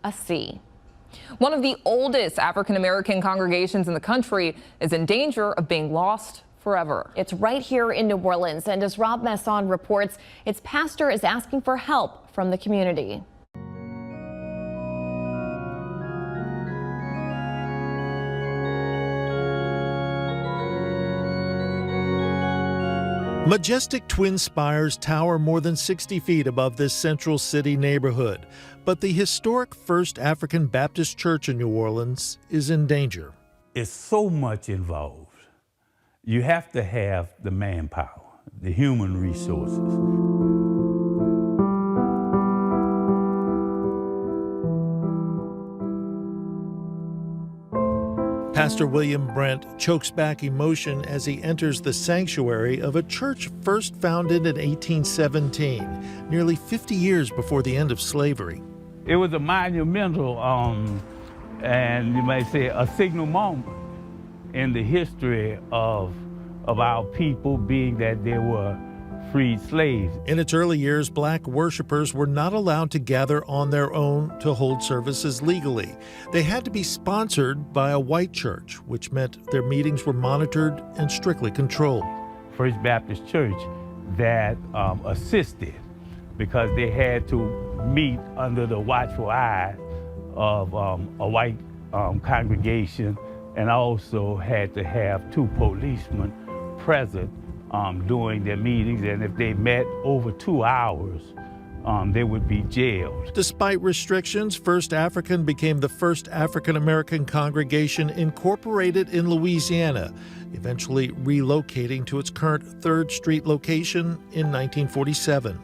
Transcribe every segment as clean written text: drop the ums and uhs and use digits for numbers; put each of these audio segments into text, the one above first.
A C. One of the oldest African-American congregations in the country is in danger of being lost forever. It's right here in New Orleans, and as Rob Masson reports, its pastor is asking for help from the community. Majestic twin spires tower more than 60 feet above this central city neighborhood, but the historic First African Baptist Church in New Orleans is in danger. It's so much involved. You have to have the manpower, the human resources. Pastor William Brent chokes back emotion as he enters the sanctuary of a church first founded in 1817, nearly 50 years before the end of slavery. It was a monumental, and you might say a signal moment in the history of our people, being that there were freed slaves. In its early years, black worshipers were not allowed to gather on their own to hold services legally. They had to be sponsored by a white church, which meant their meetings were monitored and strictly controlled. First Baptist Church that assisted, because they had to meet under the watchful eye of a white congregation, and also had to have 2 policemen present during their meetings, and if they met over 2 hours, they would be jailed. Despite restrictions, First African became the first African-American congregation incorporated in Louisiana, eventually relocating to its current 3rd Street location in 1947.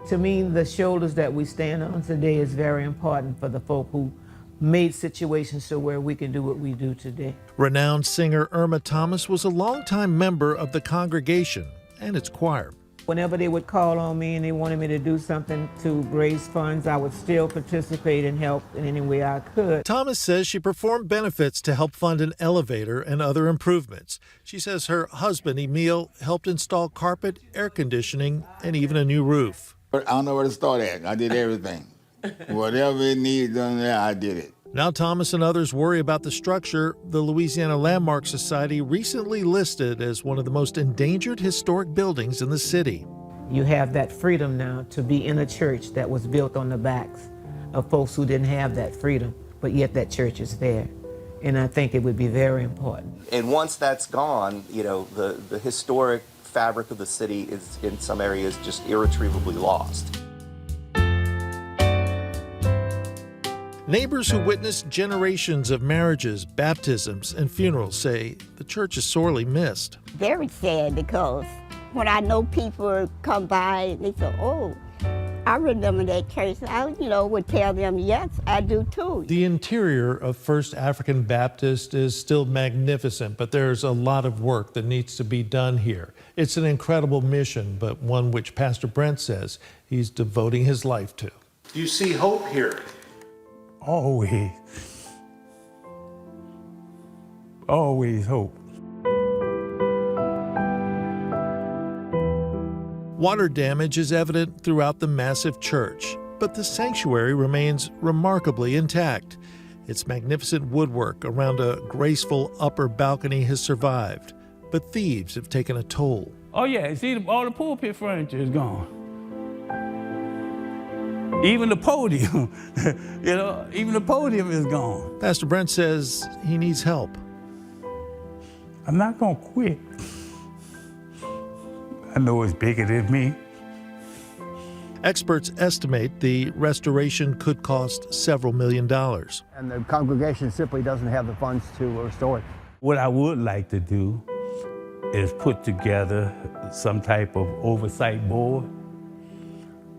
To me, the shoulders that we stand on today is very important for the folk who made situations so where we can do what we do today. Renowned singer Irma Thomas was a longtime member of the congregation and its choir. Whenever they would call on me and they wanted me to do something to raise funds, I would still participate and help in any way I could. Thomas says she performed benefits to help fund an elevator and other improvements. She says her husband, Emil, helped install carpet, air conditioning, and even a new roof. I don't know where to start at. I did everything. Whatever it needed done there, I did it. Now Thomas and others worry about the structure the Louisiana Landmark Society recently listed as one of the most endangered historic buildings in the city. You have that freedom now to be in a church that was built on the backs of folks who didn't have that freedom, but yet that church is there. And I think it would be very important. And once that's gone, you know, the historic fabric of the city is in some areas just irretrievably lost. Neighbors who witnessed generations of marriages, baptisms, and funerals say the church is sorely missed. Very sad, because when I know people come by and they say, oh, I remember that church, I would tell them, yes, I do too. The interior of First African Baptist is still magnificent, but there's a lot of work that needs to be done here. It's an incredible mission, but one which Pastor Brent says he's devoting his life to. Do you see hope here? Always. Always hope. Water damage is evident throughout the massive church, but the sanctuary remains remarkably intact. Its magnificent woodwork around a graceful upper balcony has survived, but thieves have taken a toll. Oh yeah, see, all the pulpit furniture is gone. Even the podium, even the podium is gone. Pastor Brent says he needs help. I'm not gonna quit. I know it's bigger than me. Experts estimate the restoration could cost several $1 million. And the congregation simply doesn't have the funds to restore it. What I would like to do is put together some type of oversight board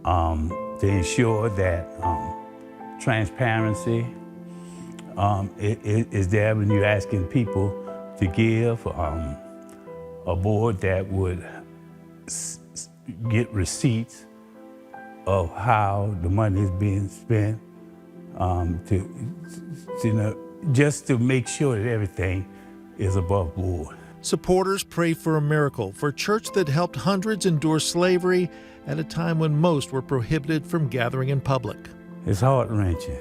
to ensure that transparency is there when you're asking people to give, a board that would get receipts of how the money is being spent, just to make sure that everything is above board. Supporters pray for a miracle for a church that helped hundreds endure slavery at a time when most were prohibited from gathering in public. It's heart-wrenching.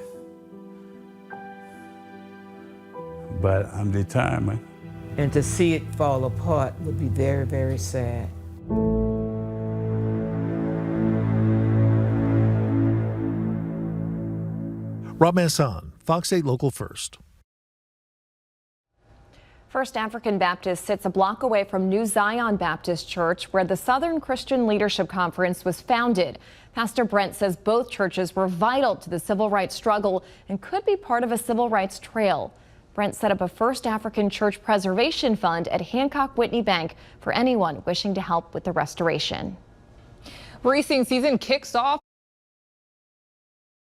but I'm determined. And to see it fall apart would be very, very sad. Rob Masson, Fox 8 Local First. First African Baptist sits a block away from New Zion Baptist Church, where the Southern Christian Leadership Conference was founded. Pastor Brent says both churches were vital to the civil rights struggle and could be part of a civil rights trail. Brent set up a First African Church Preservation Fund at Hancock Whitney Bank for anyone wishing to help with the restoration. Racing season kicks off